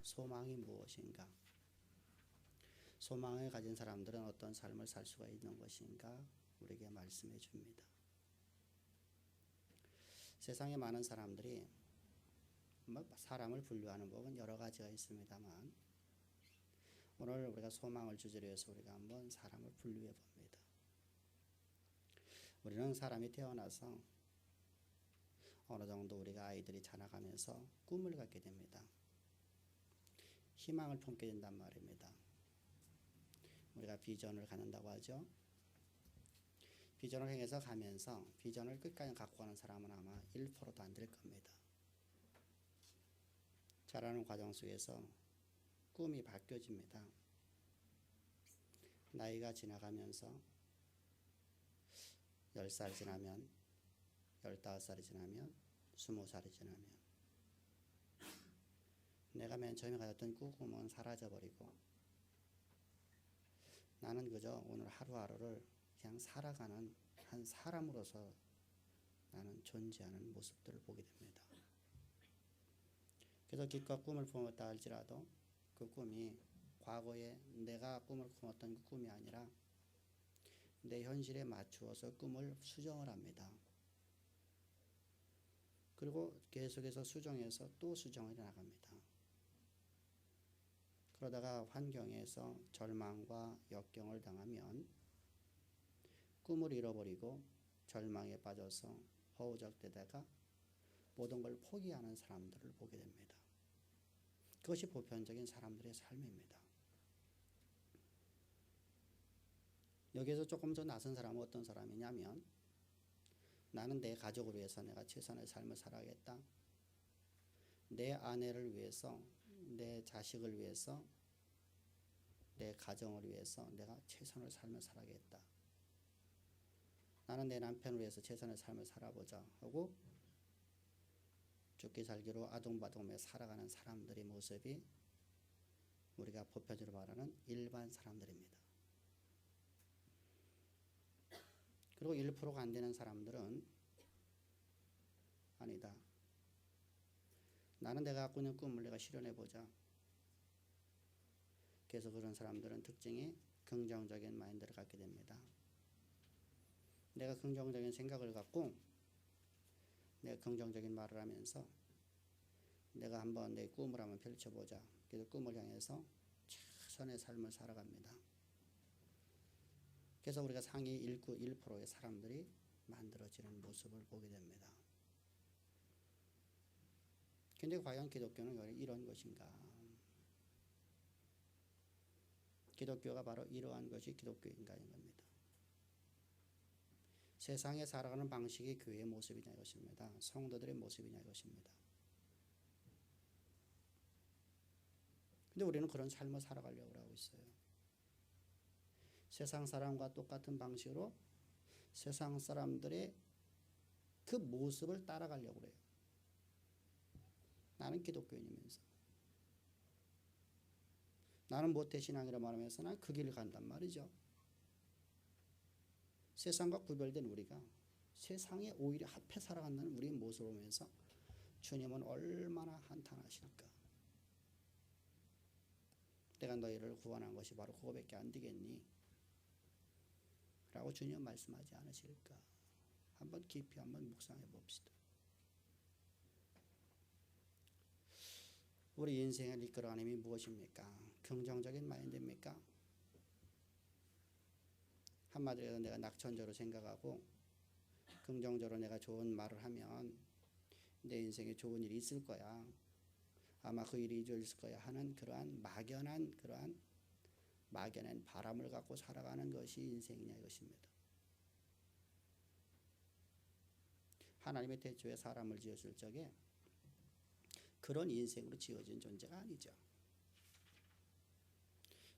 소망이 무엇인가? 소망을 가진 사람들은 어떤 삶을 살 수가 있는 것인가? 우리에게 말씀해 줍니다. 세상에 많은 사람들이 사람을 분류하는 법은 여러 가지가 있습니다만 오늘 우리가 소망을 주제로 해서 우리가 한번 사람을 분류해 봅니다. 우리는 사람이 태어나서 어느 정도 우리가 아이들이 자라가면서 꿈을 갖게 됩니다. 희망을 품게 된단 말입니다. 우리가 비전을 갖는다고 하죠. 비전을 향해서 가면서 비전을 끝까지 갖고 가는 사람은 아마 1%도 안 될 겁니다. 자라는 과정 속에서 꿈이 바뀌어집니다. 나이가 지나가면서 10살 지나면 15살이 지나면 20살이 지나면 내가 맨 처음에 가졌던 꿈은 사라져버리고 나는 그저 오늘 하루하루를 그냥 살아가는 한 사람으로서 나는 존재하는 모습들을 보게 됩니다. 그래서 기껏 꿈을 품었다 할지라도 그 꿈이 과거에 내가 꿈을 품었던 그 꿈이 아니라 내 현실에 맞추어서 꿈을 수정을 합니다. 그리고 계속해서 수정해서 또 수정을 나갑니다. 그러다가 환경에서 절망과 역경을 당하면 꿈을 잃어버리고 절망에 빠져서 허우적대다가 모든 걸 포기하는 사람들을 보게 됩니다. 그것이 보편적인 사람들의 삶입니다. 여기에서 조금 더 낯선 사람은 어떤 사람이냐면 나는 내 가족을 위해서 내가 최선의 삶을 살아야겠다. 내 아내를 위해서, 내 자식을 위해서, 내 가정을 위해서 내가 최선의 삶을 살아야겠다. 나는 내 남편을 위해서 최선의 삶을 살아보자 하고 죽기 살기로 아둥바둥하며 살아가는 사람들의 모습이 우리가 보편적으로 말하는 일반 사람들입니다. 그리고 1%가 안 되는 사람들은 아니다. 나는 내가 갖고 있는 꿈을 내가 실현해보자. 그래서 그런 사람들은 특징이 긍정적인 마인드를 갖게 됩니다. 내가 긍정적인 생각을 갖고 내가 긍정적인 말을 하면서 내가 한번 내 꿈을 한번 펼쳐보자. 그래서 꿈을 향해서 최선의 삶을 살아갑니다. 그래서 우리가 상위 1%의 사람들이 만들어지는 모습을 보게 됩니다. 근데 과연 기독교는 이런 것인가? 기독교가 바로 이러한 것이 기독교인가 하는 겁니다. 세상에 살아가는 방식이 교회의 모습이냐 이것입니다. 성도들의 모습이냐 이것입니다. 근데 우리는 그런 삶을 살아가려고 하고 있어요. 세상 사람과 똑같은 방식으로 세상 사람들의 그 모습을 따라가려고 해요. 나는 기독교인이면서 나는 모태신앙이라 말하면서 난 그 길을 간단 말이죠. 세상과 구별된 우리가 세상에 오히려 합해 살아간다는 우리의 모습을 보면서 주님은 얼마나 한탄하실까. 내가 너희를 구원한 것이 바로 그거밖에 안 되겠니? 라고 주님은 말씀하지 않으실까. 한번 깊이 한번 묵상해 봅시다. 우리 인생을 이끌어가는 힘이 무엇입니까? 긍정적인 마인드입니까? 한마디로 내가 낙천적으로 생각하고 긍정적으로 내가 좋은 말을 하면 내 인생에 좋은 일이 있을 거야. 아마 그 일이 이루어질 거야 하는 그러한 막연한 바람을 갖고 살아가는 것이 인생이냐 이것입니다. 하나님의 태초에 사람을 지었을 적에 그런 인생으로 지어진 존재가 아니죠.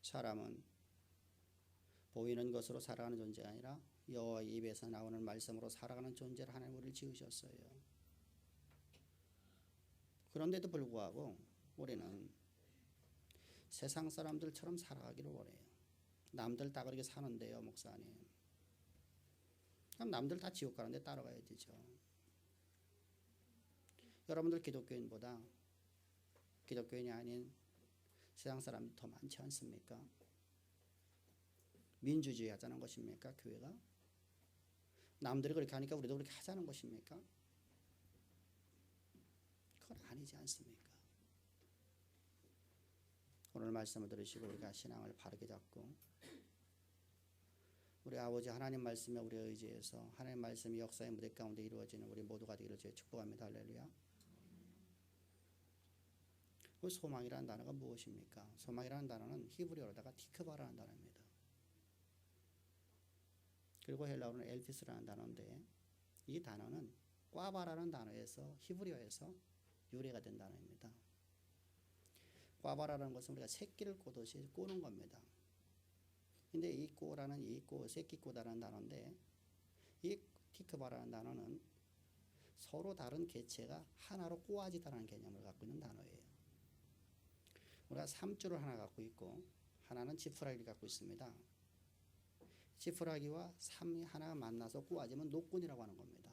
사람은 보이는 것으로 살아가는 존재가 아니라 여호와의 입에서 나오는 말씀으로 살아가는 존재를 하나님 우리를 지으셨어요. 그런데도 불구하고 우리는 세상 사람들처럼 살아가기를 원해요. 남들 다 그렇게 사는데요, 목사님. 그럼 남들 다 지옥 가는데 따라가야 되죠. 여러분들 기독교인이 아닌 세상 사람이 더 많지 않습니까? 민주주의 하자는 것입니까? 교회가? 남들이 그렇게 하니까 우리도 그렇게 하자는 것입니까? 그건 아니지 않습니까? 오늘 말씀을 들으시고 우리가 신앙을 바르게 잡고 우리 아버지 하나님 말씀에 우리 의지해서 하나님 말씀이 역사의 무대 가운데 이루어지는 우리 모두가 되기를 주의 축복합니다. 할렐루야. 그 소망이라는 단어가 무엇입니까? 소망이라는 단어는 히브리어로다가 티크바라는 단어입니다. 그리고 헬라어로는 엘피스라는 단어인데 이 단어는 꽈바라는 단어에서 히브리어에서 유래가 된 단어입니다. 꽈바라는 것은 우리가 새끼를 꼬듯이 꼬는 겁니다. 근데 이 꼬라는 이 꼬, 새끼 꼬다라는 단어인데 이 티크바라는 단어는 서로 다른 개체가 하나로 꼬아지다라는 개념을 갖고 있는 단어예요. 우리가 3줄을 하나 갖고 있고 하나는 지푸라기를 갖고 있습니다. 지푸라기와 3이 하나가 만나서 꼬아지면 노끈이라고 하는 겁니다.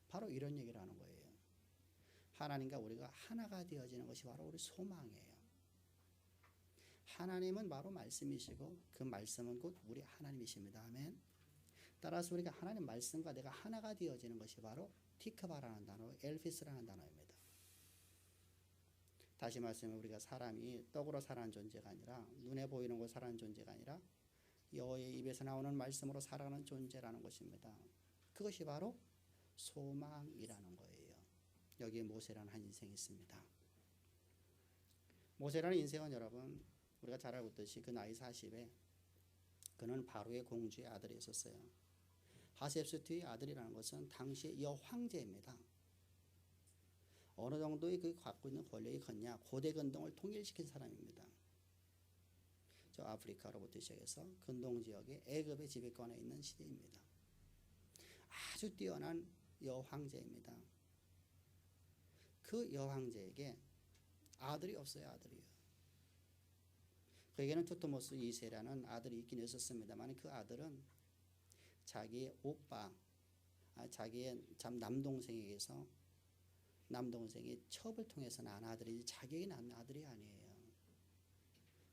바로 이런 얘기를 하는 거예요. 하나님과 우리가 하나가 되어지는 것이 바로 우리 소망이에요. 하나님은 바로 말씀이시고 그 말씀은 곧 우리 하나님이십니다. 아멘. 따라서 우리가 하나님 말씀과 내가 하나가 되어지는 것이 바로 티크바라는 단어, 엘피스라는 단어입니다. 다시 말씀해 우리가 사람이 떡으로 살아가는 존재가 아니라 눈에 보이는 거 살아가는 존재가 아니라 여호와의 입에서 나오는 말씀으로 살아가는 존재라는 것입니다. 그것이 바로 소망이라는 거예요. 여기에 모세라는 한 인생이 있습니다. 모세라는 인생은 여러분 우리가 잘 알고 있듯이 그 나이 40에 그는 바로의 공주의 아들이었어요. 하셉스트의 아들이라는 것은 당시의 여황제입니다. 어느 정도의 그 갖고 있는 권력이 컸냐? 고대 근동을 통일시킨 사람입니다. 저 아프리카로부터 시작해서 근동 지역의 애굽의 지배권에 있는 시대입니다. 아주 뛰어난 여황제입니다. 그 여황제에게 아들이 없어요. 아들이요. 그에게는 투트모스 2세라는 아들이 있긴 있었습니다만 그 아들은 자기의 오빠, 자기의 남동생에게서 남동생이 첩을 통해서 낳은 아들이지 자기에게 낳은 아들이 아니에요.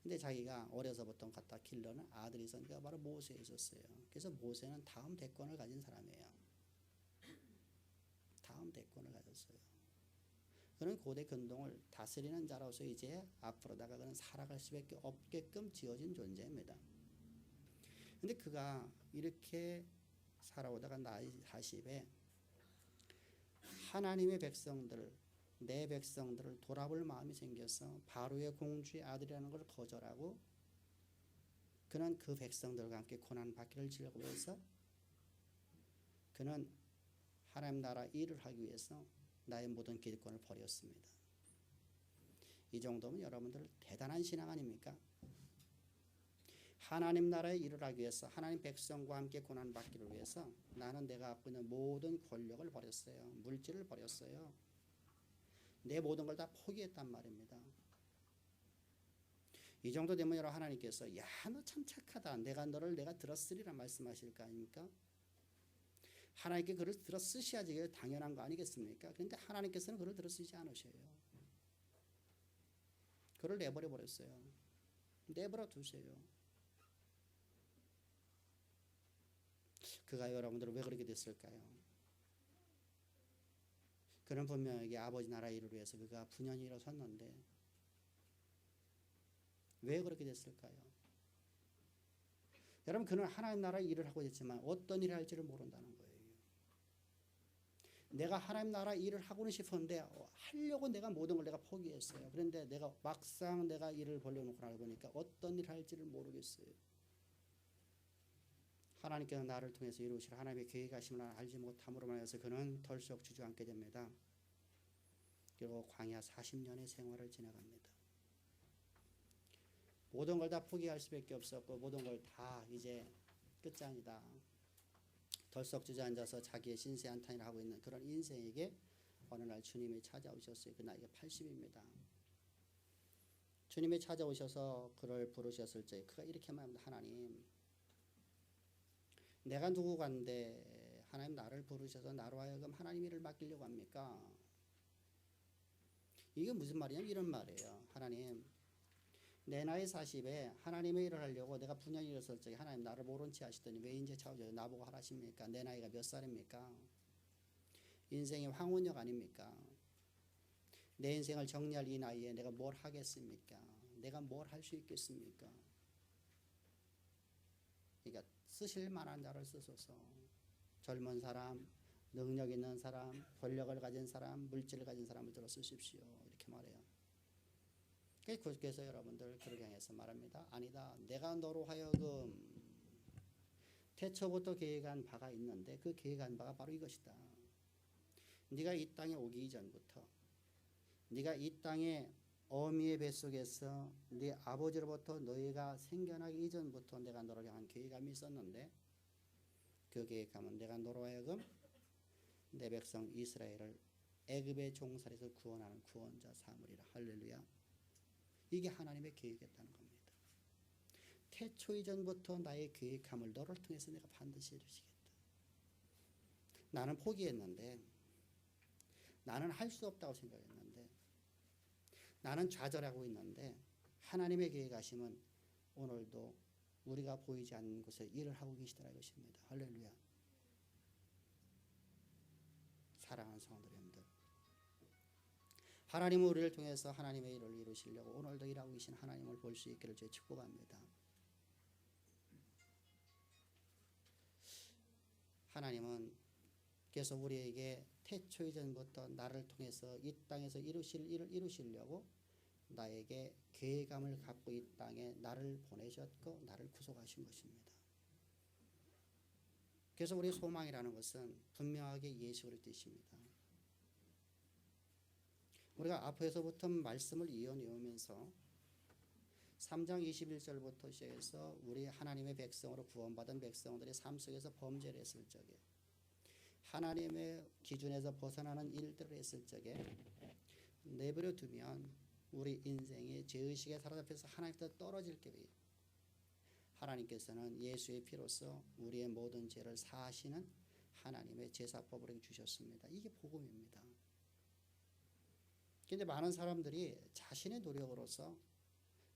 근데 자기가 어려서부터 갖다 길러는 아들이 있었는데 바로 모세에 있었어요. 그래서 모세는 다음 대권을 가진 사람이에요. 다음 대권을 가졌어요. 그는 고대 근동을 다스리는 자로서 이제 앞으로다가 그는 살아갈 수밖에 없게끔 지어진 존재입니다. 근데 그가 이렇게 살아오다가 나이 40에 하나님의 백성들, 내 백성들을 돌아볼 마음이 생겨서 바로의 공주의 아들이라는 걸 거절하고 그는 그 백성들과 함께 고난받기를 지려고 해서 그는 하나님 나라 일을 하기 위해서 나의 모든 기득권을 버렸습니다. 이 정도면 여러분들 대단한 신앙 아닙니까? 하나님 나라의 일을 하기 위해서 하나님 백성과 함께 고난받기를 위해서 나는 내가 갖고 있는 모든 권력을 버렸어요. 물질을 버렸어요. 내 모든 걸 다 포기했단 말입니다. 이 정도 되면 여러분 하나님께서 야, 너 참 착하다. 내가 너를 내가 들었으리라 말씀하실 거 아닙니까? 하나님께 그를 들어 쓰셔야지 당연한 거 아니겠습니까? 그런데 하나님께서는 그를 들어 쓰지 않으셔요. 그를 내버려 버렸어요. 내버려 두세요. 그가 여러분들은 왜 그렇게 됐을까요? 그는 분명히 아버지 나라 일을 위해서 그가 분연히 일어섰는데 왜 그렇게 됐을까요? 여러분 그는 하나님 나라 일을 하고 있지만 어떤 일을 할지를 모른다는 거예요. 내가 하나님 나라 일을 하고는 싶었는데 하려고 내가 모든 걸 내가 포기했어요. 그런데 내가 막상 내가 일을 벌려놓고 나서 보니까 어떤 일을 할지를 모르겠어요. 하나님께서 나를 통해서 이루실 하나님의 계획하심을 알지 못함으로 말해서 그는 덜썩 주저앉게 됩니다. 그리고 광야 40년의 생활을 지나갑니다. 모든 걸 다 포기할 수밖에 없었고 모든 걸 다 이제 끝장이다. 덜썩 주저앉아서 자기의 신세한탄을 하고 있는 그런 인생에게 어느 날 주님이 찾아오셨어요. 그 나이가 80입니다. 주님이 찾아오셔서 그를 부르셨을 때 그가 이렇게 말합니다. 하나님, 내가 누구간데 하나님 나를 부르셔서 나로 하여금 하나님 일을 맡기려고 합니까? 이게 무슨 말이냐면 이런 말이에요. 하나님, 내 나이 40에 하나님의 일을 하려고 내가 분연히 일었을 적에 하나님 나를 모른 채 하시더니 왜 이제 차오죠 나보고 하라십니까? 내 나이가 몇 살입니까? 인생의 황혼역 아닙니까? 내 인생을 정리할 이 나이에 내가 뭘 하겠습니까? 내가 뭘 할 수 있겠습니까? 그러니까 쓰실 만한 자를 쓰소서. 젊은 사람, 능력 있는 사람, 권력을 가진 사람, 물질을 가진 사람을 들어 쓰십시오. 이렇게 말해요. 그래서 여러분들 그렇게 향해서 말합니다. 아니다. 내가 너로 하여금 태초부터 계획한 바가 있는데 그 계획한 바가 바로 이것이다. 네가 이 땅에 오기 이전부터 네가 이 땅에 어미의 뱃속에서 네 아버지로부터 너희가 생겨나기 이전부터 내가 너를 향한 계획감이 있었는데 그 계획감은 내가 너로 하여금 내 백성 이스라엘을 애굽의 종살이에서 구원하는 구원자 삼으리라. 할렐루야. 이게 하나님의 계획이었다는 겁니다. 태초 이전부터 나의 계획함을 너를 통해서 내가 반드시 해주시겠다. 나는 포기했는데 나는 할 수 없다고 생각했는데 나는 좌절하고 있는데 하나님의 계획하심은 오늘도 우리가 보이지 않는 곳에 일을 하고 계시더라 이것입니다. 할렐루야. 사랑하는 성도님들, 하나님은 우리를 통해서 하나님의 일을 이루시려고 오늘도 일하고 계신 하나님을 볼 수 있기를 주의 축복합니다. 하나님은 계속 우리에게 태초 이전부터 나를 통해서 이 땅에서 이루실 일을 이루시려고 나에게 계획감을 갖고 이 땅에 나를 보내셨고 나를 구속하신 것입니다. 그래서 우리의 소망이라는 것은 분명하게 예수 그리스도이십니다. 우리가 앞에서부터 말씀을 이어내오면서 3장 21절부터 시작해서 우리 하나님의 백성으로 구원받은 백성들의 삶 속에서 범죄를 했을 적에 하나님의 기준에서 벗어나는 일들을 했을 적에 내버려 두면 우리 인생이 죄의식에 사로잡혀서 하나님께서 떨어질 경우에 하나님께서는 예수의 피로써 우리의 모든 죄를 사하시는 하나님의 제사법을 주셨습니다. 이게 복음입니다. 그런데 많은 사람들이 자신의 노력으로서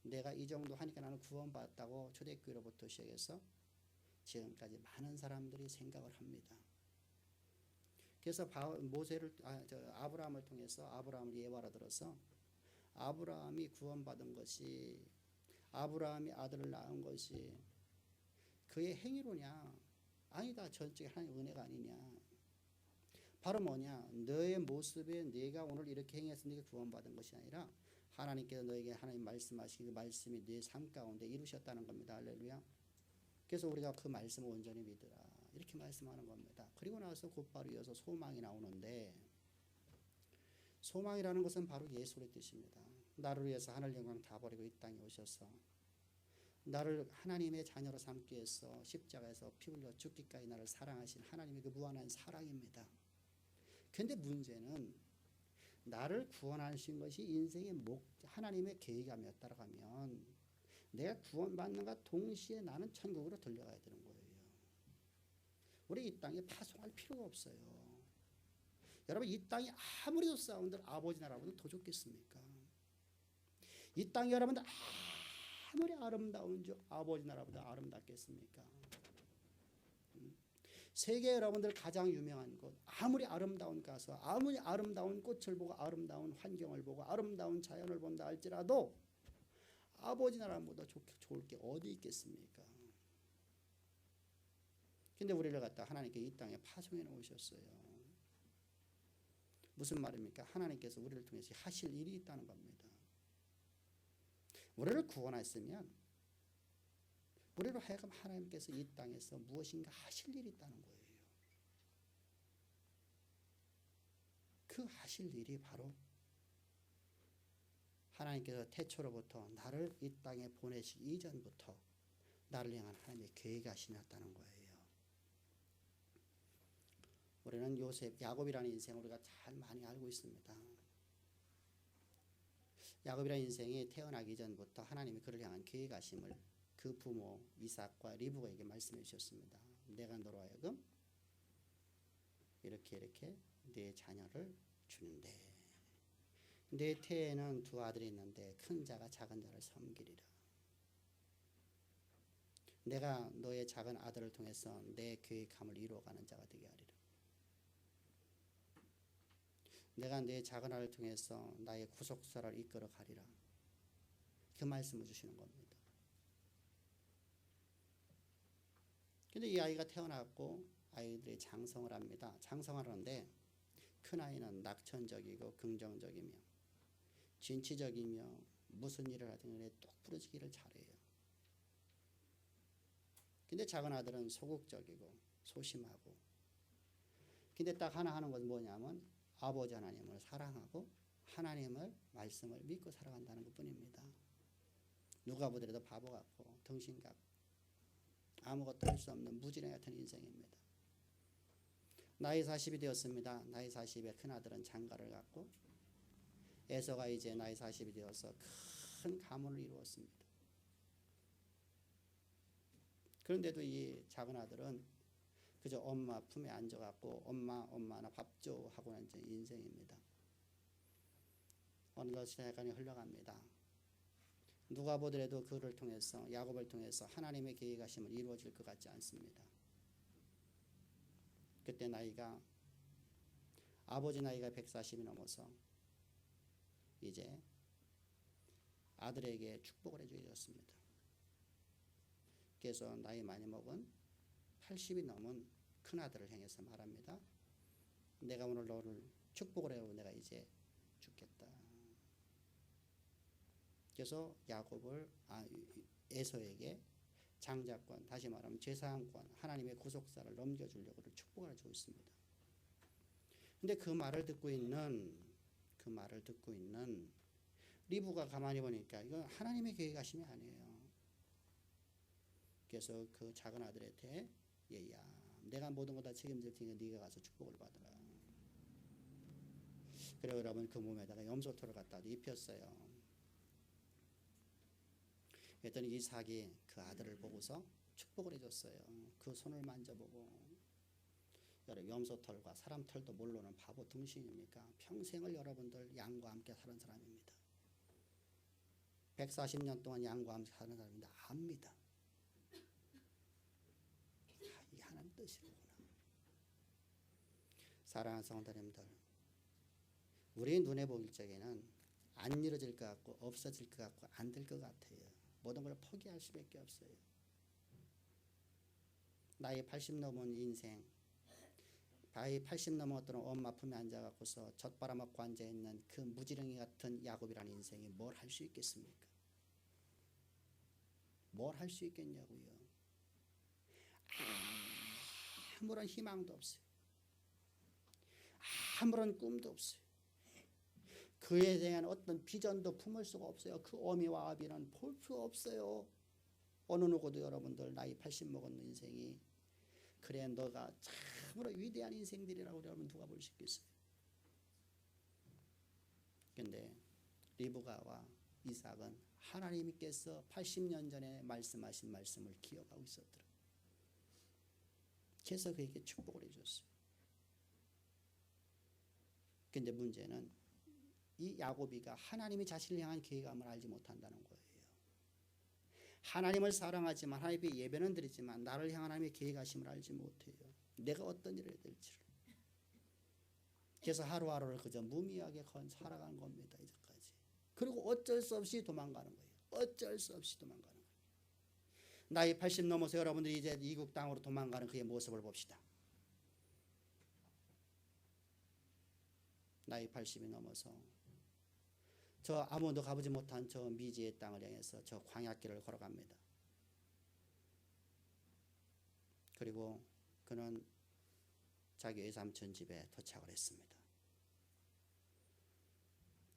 내가 이 정도 하니까 나는 구원받았다고 초대교회로부터 시작해서 지금까지 많은 사람들이 생각을 합니다. 그래서 아브라함을 통해서 아브라함을 예화로 들어서 아브라함이 구원받은 것이 아브라함이 아들을 낳은 것이 그의 행위로냐? 아니다. 전적인 하나님의 은혜가 아니냐? 바로 뭐냐? 너의 모습에 네가 오늘 이렇게 행해서 네가 구원받은 것이 아니라 하나님께서 너에게 하나님 말씀하신 그 말씀이 네 삶 가운데 이루셨다는 겁니다. 할렐루야. 그래서 우리가 그 말씀을 온전히 믿으라. 이렇게 말씀하는 겁니다. 그리고 나서 곧바로 이어서 소망이 나오는데 소망이라는 것은 바로 예수의 뜻입니다. 나를 위해서 하늘 영광 다 버리고 이 땅에 오셔서 나를 하나님의 자녀로 삼기 위해서 십자가에서 피 흘려 죽기까지 나를 사랑하신 하나님의 그 무한한 사랑입니다. 그런데 문제는 나를 구원하신 것이 인생의 하나님의 계획이었다고 하면 내가 구원받는가 동시에 나는 천국으로 들려가야 되는 거예요. 우리 이 땅에 파송할 필요가 없어요. 여러분 이 땅이 아무리 싸운들 아버지 나라보다 더 좋겠습니까? 이 땅이 여러분들 아무리 아름다운 줄 아버지 나라보다 아름답겠습니까? 세계 여러분들 가장 유명한 곳 아무리 아름다운 가서 아무리 아름다운 꽃을 보고 아름다운 환경을 보고 아름다운 자연을 본다 할지라도 아버지 나라보다 좋을 게 어디 있겠습니까? 근데 우리를 갖다 하나님께 이 땅에 파송해 놓으셨어요. 무슨 말입니까? 하나님께서 우리를 통해서 하실 일이 있다는 겁니다. 우리를 구원하셨으면 우리로 하여금 하나님께서 이 땅에서 무엇인가 하실 일이 있다는 거예요. 그 하실 일이 바로 하나님께서 태초로부터 나를 이 땅에 보내시기 이전부터 나를 향한 하나님의 계획하시였다는 거예요. 우리는 야곱이라는 인생을 우리가 잘 많이 알고 있습니다. 야곱이라는 인생이 태어나기 전부터 하나님이 그를 향한 계획하심을 그 부모 이삭과 리브가에게 말씀해 주셨습니다. 내가 너로 하여금 이렇게 네 자녀를 주는데 내 태에는 두 아들이 있는데 큰 자가 작은 자를 섬기리라. 내가 너의 작은 아들을 통해서 내 계획함을 이루어가는 자가 되게 하리라. 내가 내 작은 아들을 통해서 나의 구속사를 이끌어 가리라. 그 말씀을 주시는 겁니다. 근데 이 아이가 태어났고 아이들이 장성을 합니다. 장성을 하는데 큰아이는 낙천적이고 긍정적이며 진취적이며 무슨 일을 하든 간에 똑부러지기를 잘해요. 근데 작은 아들은 소극적이고 소심하고, 근데 딱 하나 하는 건 뭐냐면 아버지 하나님을 사랑하고 하나님을 말씀을 믿고 살아간다는 것뿐입니다. 누가 보더라도 바보 같고 등신 같고 아무것도 할 수 없는 무지랭이 같은 인생입니다. 나이 40이 되었습니다. 나이 40에 큰아들은 장가를 갔고 에서가 이제 나이 40이 되어서 큰 가문을 이루었습니다. 그런데도 이 작은 아들은 그저 엄마 품에 앉아갖고 엄마 나 밥 줘 하고 있는 인생입니다. 어느덧 시간이 흘러갑니다. 누가 보더라도 그를 통해서 야곱을 통해서 하나님의 계획하심을 이루어질 것 같지 않습니다. 그때 나이가 아버지 나이가 140이 넘어서 이제 아들에게 축복을 해주셨습니다. 그래서 나이 많이 먹은 80이 넘은 큰아들을 향해서 말합니다. 내가 오늘 너를 축복을 해요. 내가 이제 죽겠다. 그래서 야곱을 에서에게 장자권, 다시 말하면 제사함권, 하나님의 구속사를 넘겨주려고 축복을 해주고 있습니다. 근데 그 말을 듣고 있는 리브가 가만히 보니까 이건 하나님의 계획하심이 아니에요. 그래서 그 작은 아들한테 얘야, 내가 모든 거 다 책임질 테니까 네가 가서 축복을 받으라. 그리고 여러분 그 몸에다가 염소털을 갖다 입혔어요. 그랬더니 이삭이 그 아들을 보고서 축복을 해줬어요. 그 손을 만져보고, 여러분 염소털과 사람털도 모르는 바보 등신입니까? 평생을 여러분들 양과 함께 사는 사람입니다. 140년 동안 양과 함께 사는 사람인데 압니다. 이 하나님 뜻이구나. 사랑하는 성도님들, 우리 눈에 보일 적에는 안 이루어질 것 같고 없어질 것 같고 안 될 것 같아요. 모든 걸 포기할 수밖에 없어요. 나이 80 넘은 인생, 나이 80 넘었던 엄마 품에 앉아갖고서 젖바라먹고 앉아있는 그 무지렁이 같은 야곱이라는 인생이 뭘 할 수 있겠습니까? 뭘 할 수 있겠냐고요. 아무런 희망도 없어요. 아무런 꿈도 없어요. 그에 대한 어떤 비전도 품을 수가 없어요. 그 어미와 아비는 볼 필요 없어요. 어느 누구도 여러분들 나이 80 먹은 인생이 그래 너가 참으로 위대한 인생들이라고 여러분 누가 볼 수 있겠어요. 그런데 리브가와 이삭은 하나님께서 80년 전에 말씀하신 말씀을 기억하고 있었더라. 그래서 그에게 축복을 해줬어요. 그런데 문제는 이 야곱이가 하나님이 자신을 향한 계획함을 알지 못한다는 거예요. 하나님을 사랑하지만 하나님의 예배는 드리지만 나를 향한 하나님의 계획하심을 알지 못해요. 내가 어떤 일을 해야 될지를. 그래서 하루하루를 그저 무미하게 살아가는 겁니다. 이제까지. 그리고 어쩔 수 없이 도망가는 거예요. 어쩔 수 없이 도망가는 거예요. 나이 80 넘어서 여러분들이 이제 이국 땅으로 도망가는 그의 모습을 봅시다. 나이 80이 넘어서 저 아무도 가보지 못한 저 미지의 땅을 향해서 저 광야길을 걸어갑니다. 그리고 그는 자기 외삼촌 집에 도착을 했습니다.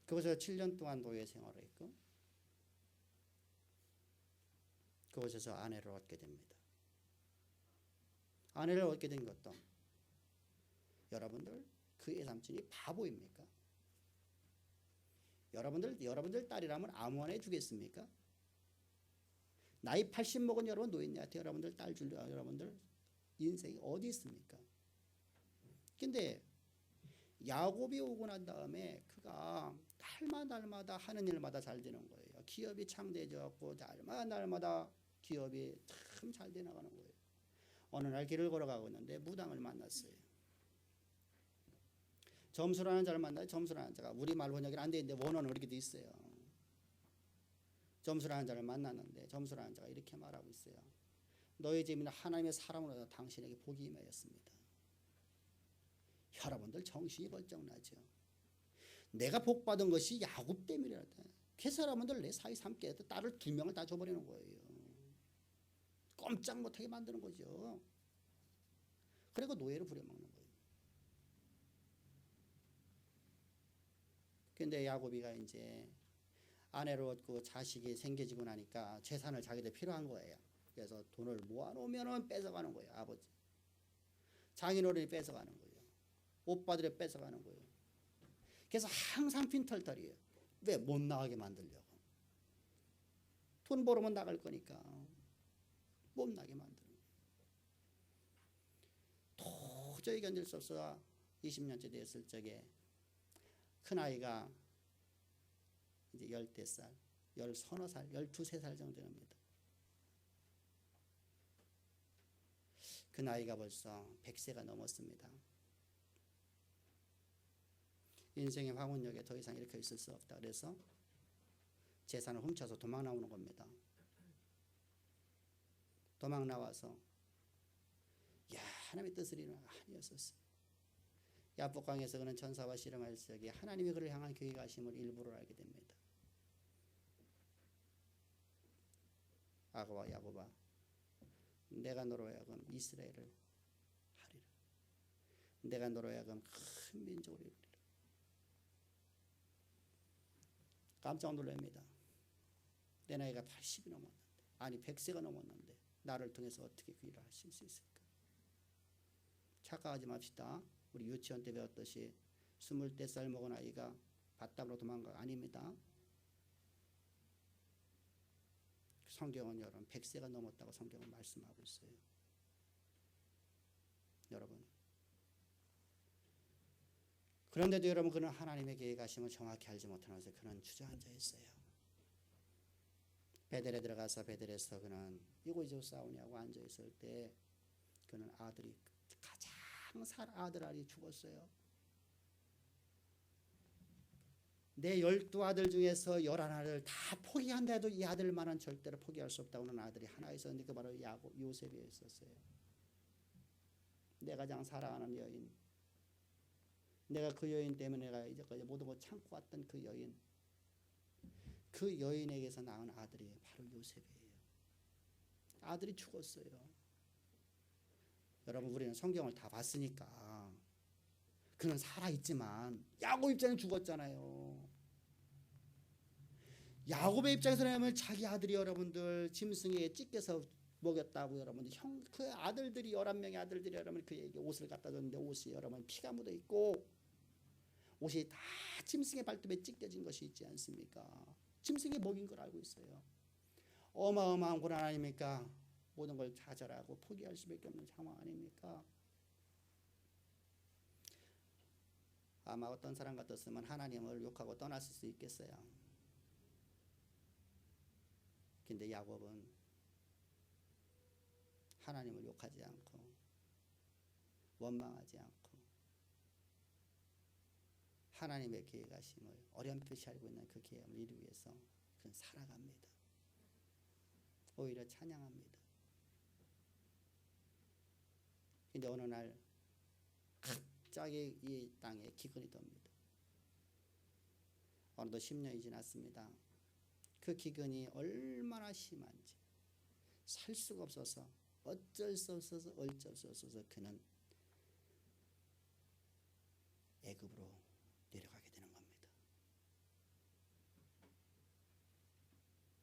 그곳에서 7년 동안 노예 생활을 했고 그곳에서 아내를 얻게 됩니다. 아내를 얻게 된 것도 여러분들 그 외삼촌이 바보입니까? 여러분들 딸이라면 아무 아내 주겠습니까? 나이 80 먹은 여러분 노인네한테 여러분들 딸 줄 여러분들 인생이 어디 있습니까? 근데 야곱이 오고 난 다음에 그가 날마다 하는 일마다 잘 되는 거예요. 기업이 창대해져갖고 날마다 기업이 참 잘 돼 나가는 거예요. 어느 날 길을 걸어가고 있는데 무당을 만났어요. 점수라는 자를 만나요. 점수라는 자가 우리말 번역이 안 돼 있는데 원어는 이렇게 돼 있어요. 점수라는 자를 만났는데 점수라는 자가 이렇게 말하고 있어요. 너의 재미는 하나님의 사랑으로 당신에게 복이 임하였습니다. 여러분들 정신이 벌쩍 나죠. 내가 복 받은 것이 야곱 때문이라다. 그 사람들 내 사이 삼게 해서 딸을 2명을 다 줘버리는 거예요. 꼼짝 못하게 만드는 거죠. 그리고 노예를 부려먹는 거예요. 근데 야곱이가 이제 아내를 얻고 자식이 생겨지고 나니까 재산을 자기들 필요한 거예요. 그래서 돈을 모아놓으면 뺏어가는 거예요. 아버지. 장인어른이 뺏어가는 거예요. 오빠들이 뺏어가는 거예요. 그래서 항상 빈털털이에요. 왜? 못 나가게 만들려고. 돈 벌으면 나갈 거니까 못 나게 만드는 거예요. 도저히 견딜 수 없어 20년째 됐을 적에 큰아이가 이제 10살, 13살, 12살 정도 됩니다. 그 나이가 벌써 100세가 넘었습니다. 인생의 황혼역에 더 이상 이렇게 있을 수 없다. 그래서 재산을 훔쳐서 도망 나오는 겁니다. 도망 나와서 하나님의 뜻을 이루는 아니었었어요. 야복강에서 그는 천사와 씨름할 적에 하나님이 그를 향한 계획하심을 일부러 알게 됩니다. 아가와 야곱아, 내가 너로 하여금 이스라엘을 하리라. 내가 너로 하여금 큰 민족을 이루리라. 깜짝 놀랍니다. 내 나이가 80이 넘었는데, 아니 100세가 넘었는데 나를 통해서 어떻게 그 일을 하실 수 있을까? 착각하지 맙시다. 우리 유치원 때 배웠듯이 24살 먹은 아이가 밭담으로 도망가 아닙니다. 성경은 여러분 100세가 넘었다고 성경은 말씀하고 있어요. 여러분. 그런데도 여러분 그는 하나님의 계획하심을 정확히 알지 못하면서 그는 주저앉아 있어요. 베델에 들어가서 베델에서 그는 이곳저곳 싸우냐고 앉아 있을 때 그는 아들이 가장 살 아들이 죽었어요. 내 12아들 중에서 11아들 다 포기한다 해도 이 아들만은 절대로 포기할 수 없다고 하는 아들이 하나 있었는데 그 바로 요셉이었어요. 내가 가장 사랑하는 여인, 내가 그 여인 때문에 내가 이제까지 모든 걸 참고 왔던 그 여인, 그 여인에게서 낳은 아들이 바로 요셉이에요. 아들이 죽었어요. 여러분 우리는 성경을 다 봤으니까 그는 살아있지만 야곱 입장에 죽었잖아요. 야곱의 입장에서는 자기 아들이 여러분들 짐승에게 찢겨서 먹였다고 여러분들 그 아들들이 11명의 아들들이 여러분 그에게 옷을 갖다 줬는데 옷이 여러분 피가 묻어 있고 옷이 다 짐승의 발톱에 찢겨진 것이 있지 않습니까? 짐승이 먹인 걸 알고 있어요. 어마어마한 고난 아닙니까? 모든 걸 좌절하고 포기할 수밖에 없는 상황 아닙니까? 아마 어떤 사람 같았으면 하나님을 욕하고 떠났을 수 있겠어요. 근데 야곱은 하나님을 욕하지 않고 원망하지 않고 하나님의 계획하심을 어렴풋이 알고 있는 그 계획을 이루기 위해서 그는 살아갑니다. 오히려 찬양합니다. 근데 어느 날 갑자기 이 땅에 기근이 돕니다. 어느덧 10년이 지났습니다. 그 기근이 얼마나 심한지 살 수가 없어서 어쩔 수 없어서 그는 애굽으로 내려가게 되는 겁니다.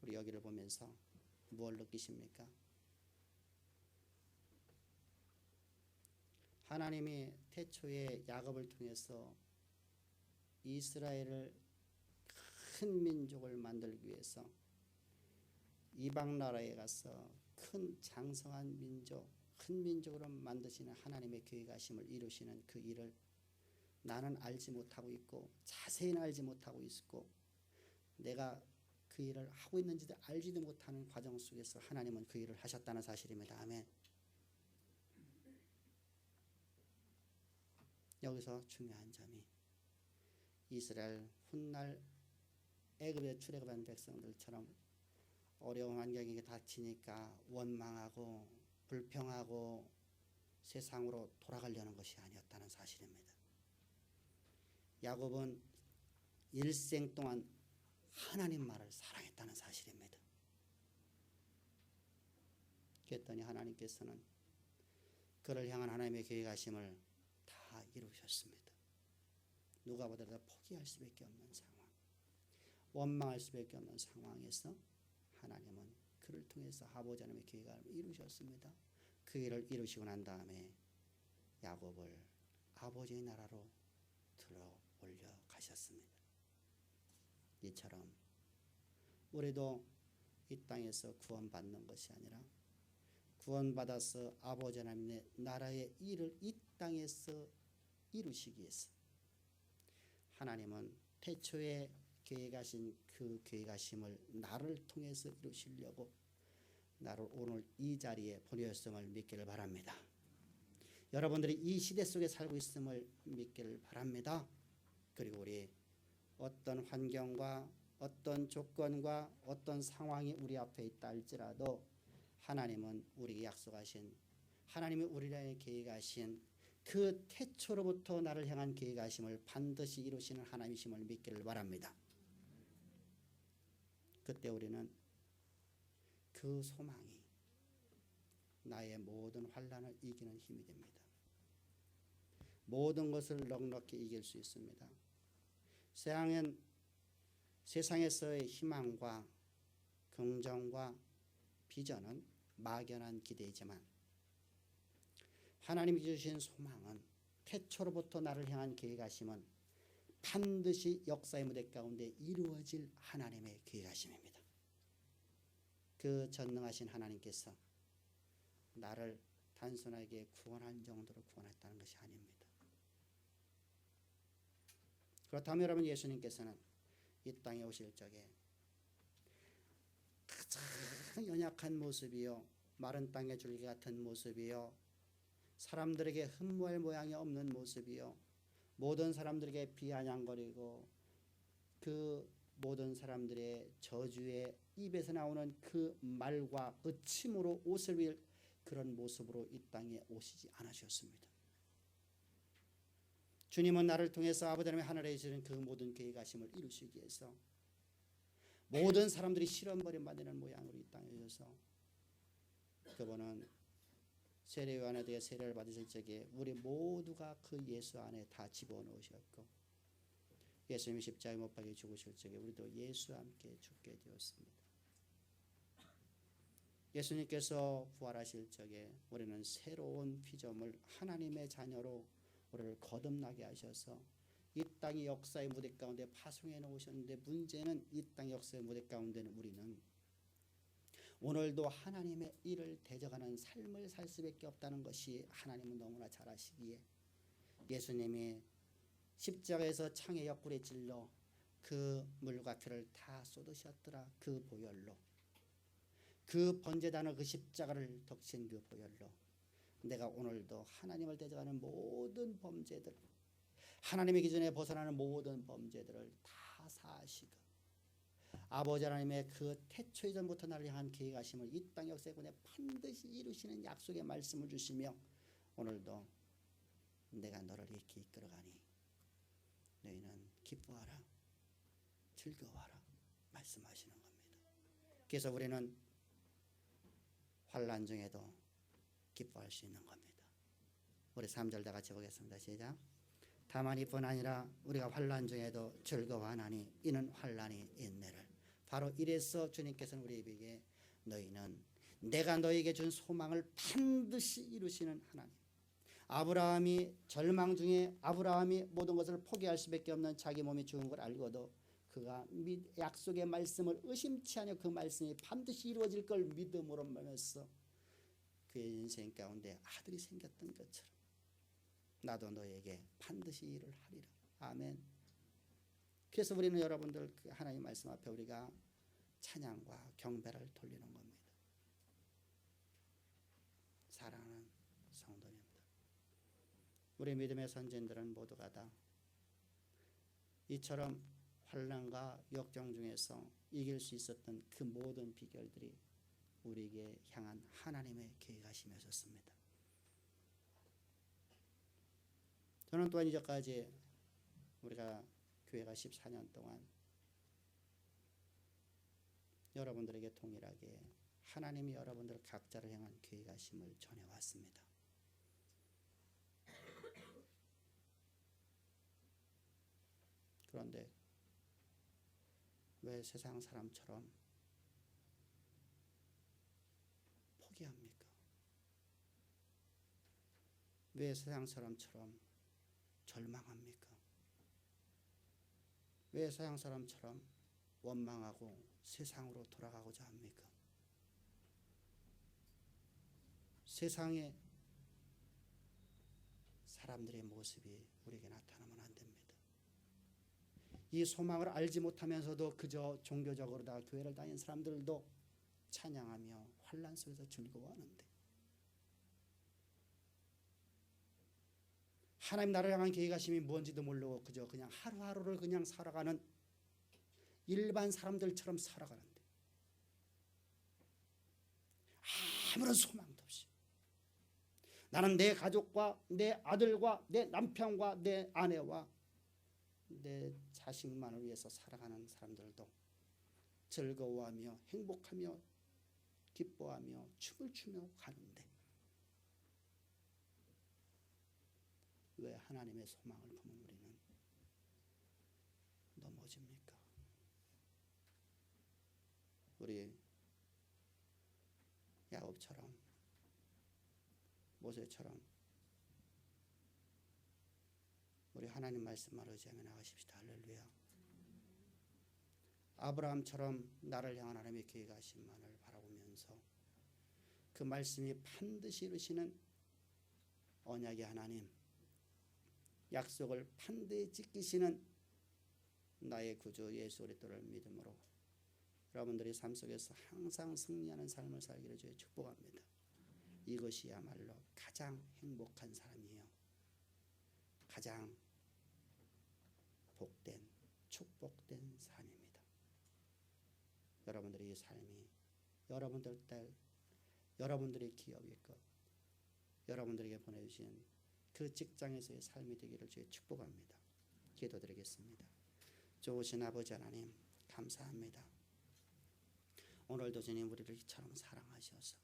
우리 여기를 보면서 뭘 느끼십니까? 하나님이 태초에 야곱을 통해서 이스라엘을 큰 민족을 만들기 위해서 이방 나라에 가서 큰 장성한 민족, 큰 민족으로 만드시는 하나님의 계획하심을 이루시는 그 일을 나는 알지 못하고 있고 자세히는 알지 못하고 있고 내가 그 일을 하고 있는지도 알지도 못하는 과정 속에서 하나님은 그 일을 하셨다는 사실입니다. 아멘. 여기서 중요한 점이 이스라엘 훗날 애굽에 출애굽한 백성들처럼 어려운 환경에 닥치니까 원망하고 불평하고 세상으로 돌아가려는 것이 아니었다는 사실입니다. 야곱은 일생 동안 하나님만을 사랑했다는 사실입니다. 그랬더니 하나님께서는 그를 향한 하나님의 계획하심을 다 이루셨습니다. 누가 보더라도 포기할 수밖에 없는 상황, 원망할 수밖에 없는 상황에서 하나님은 그를 통해서 아버지 하나님의 계획을 이루셨습니다. 그 일을 이루시고 난 다음에 야곱을 아버지의 나라로 들어 올려 가셨습니다. 이처럼 우리도 이 땅에서 구원받는 것이 아니라 구원받아서 아버지 하나님의 나라의 일을 이 땅에서 이루시기 위해서 하나님은 태초에 계획하신 그 계획하심을 나를 통해서 이루시려고 나를 오늘 이 자리에 보내셨음을 믿기를 바랍니다. 여러분들이 이 시대 속에 살고 있음을 믿기를 바랍니다. 그리고 우리 어떤 환경과 어떤 조건과 어떤 상황이 우리 앞에 있다 할지라도 하나님은 우리에게 약속하신, 하나님이 우리를 계획하신 그 태초로부터 나를 향한 계획하심을 반드시 이루시는 하나님이심을 믿기를 바랍니다. 그때 우리는 그 소망이 나의 모든 환난을 이기는 힘이 됩니다. 모든 것을 넉넉히 이길 수 있습니다. 세상에서의 희망과 긍정과 비전은 막연한 기대이지만 하나님이 주신 소망은 태초로부터 나를 향한 계획하심은 반드시 역사의 무대 가운데 이루어질 하나님의 계획하심입니다. 그 전능하신 하나님께서 나를 단순하게 구원한 정도로 구원했다는 것이 아닙니다. 그렇다면 여러분, 예수님께서는 이 땅에 오실 적에 가장 연약한 모습이요, 마른 땅의 줄기 같은 모습이요, 사람들에게 흠모할 모양이 없는 모습이요, 모든 사람들에게 비아냥거리고 그 모든 사람들의 저주의 입에서 나오는 그 말과 그 침으로 옷을 빌 그런 모습으로 이 땅에 오시지 않으셨습니다. 주님은 나를 통해서 아버지 하나님의 하늘에 계시는 그 모든 계획하심을 이루시기 위해서 모든 사람들이 시험 버림받는 모양으로 이 땅에 오셔서 그분은 세례 요한에게 세례를 받으실 적에 우리 모두가 그 예수 안에 다 집어넣으셨고, 예수님이 십자가에 못 박혀 죽으실 적에 우리도 예수와 함께 죽게 되었습니다. 예수님께서 부활하실 적에 우리는 새로운 피조물 하나님의 자녀로 우리를 거듭나게 하셔서 이 땅의 역사의 무대 가운데 파송해 놓으셨는데, 문제는 이 땅의 역사의 무대 가운데는 우리는 오늘도 하나님의 일을 대적하는 삶을 살 수밖에 없다는 것이 하나님은 너무나 잘 아시기에 예수님이 십자가에서 창의 옆구리에 찔러 그 물과 피를 다 쏟으셨더라. 그 보혈로, 그 번제단을, 그 십자가를 덮친 그 보혈로 내가 오늘도 하나님을 대적하는 모든 범죄들, 하나님의 기준에 벗어나는 모든 범죄들을 다 사하시고 아버지 하나님의 그 태초 이전부터 나를 향한 계획하심을 이 땅 역사에 반드시 이루시는 약속의 말씀을 주시며 오늘도 내가 너를 이렇게 이끌어가니 너희는 기뻐하라, 즐거워하라 말씀하시는 겁니다. 그래서 우리는 환난 중에도 기뻐할 수 있는 겁니다. 우리 3절 다 같이 보겠습니다. 시작. 다만 이뿐 아니라 우리가 환난 중에도 즐거워하나니 이는 환난이 인내를. 바로 이래서 주님께서는 우리에게 너희는 내가 너에게 준 소망을 반드시 이루시는 하나님, 아브라함이 절망 중에 아브라함이 모든 것을 포기할 수밖에 없는 자기 몸이 죽은 걸 알고도 그가 약속의 말씀을 의심치 않으며 그 말씀이 반드시 이루어질 걸 믿음으로 말면서 그의 인생 가운데 아들이 생겼던 것처럼 나도 너에게 반드시 일을 하리라. 아멘. 그래서 우리는 여러분들 하나님 말씀 앞에 우리가 찬양과 경배를 돌리는 겁니다. 사랑하는 성도님들, 우리 믿음의 선진들은 모두가 다 이처럼 환난과 역경 중에서 이길 수 있었던 그 모든 비결들이 우리에게 향한 하나님의 계획하심이었습니다. 저는 또한 이제까지 우리가 교회가 14년 동안 여러분들에게 동일하게 하나님이 여러분들 각자를 향한 계획하심을 전해왔습니다. 그런데 왜 세상 사람처럼 포기합니까? 왜 세상 사람처럼 절망합니까? 왜 세상 사람처럼 원망하고 세상으로 돌아가고자 합니까? 세상의 사람들의 모습이 우리에게 나타나면 안 됩니다. 이 소망을 알지 못하면서도 그저 종교적으로 다 교회를 다니는 사람들도 찬양하며 환난 속에서 즐거워하는데, 하나님 나를 향한 계획하심이 뭔지도 모르고 그저 그냥 하루하루를 그냥 살아가는 일반 사람들처럼 살아가는데, 아무런 소망도 없이 나는 내 가족과 내 아들과 내 남편과 내 아내와 내 자식만을 위해서 살아가는 사람들도 즐거워하며 행복하며 기뻐하며 춤을 추며 가는데, 왜 하나님의 소망을 보면 우리는 넘어집니까? 우리 야곱처럼 모세처럼 우리 하나님 말씀만 의지하며 나가십시다. 할렐루야. 아브라함처럼 나를 향한 하나님의 계획하심만을 바라보면서 그 말씀이 반드시 이루시는 언약의 하나님, 약속을 반드시 지키시는 나의 구주 예수 그리스도를 믿음으로 여러분들이 삶 속에서 항상 승리하는 삶을 살기를 주의 축복합니다. 이것이야말로 가장 행복한 삶이에요. 가장 복된 축복된 삶입니다. 여러분들의 이 삶이 여러분들 딸, 여러분들의 기업일 것, 여러분들에게 보내주신 그 직장에서의 삶이 되기를 주의 축복합니다. 기도드리겠습니다. 좋으신 아버지 하나님, 감사합니다. 오늘도 주님 우리를 이처럼 사랑하셔서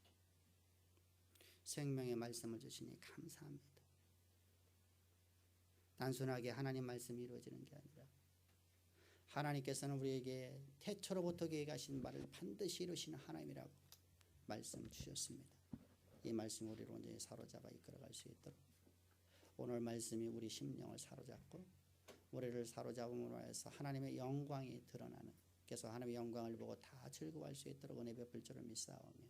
생명의 말씀을 주시니 감사합니다. 단순하게 하나님 말씀이 이루어지는 게 아니라 하나님께서는 우리에게 태초로부터 계획하신 바를 반드시 이루시는 하나님이라고 말씀 주셨습니다. 이 말씀 우리를 온전히 사로잡아 이끌어갈 수 있도록 오늘 말씀이 우리 심령을 사로잡고 우리를 사로잡음으로 해서 하나님의 영광이 드러나는, 그래서 하나님의 영광을 보고 다 즐거워할 수 있도록 은혜 베풀 줄을 믿사오며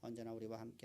언제나 우리와 함께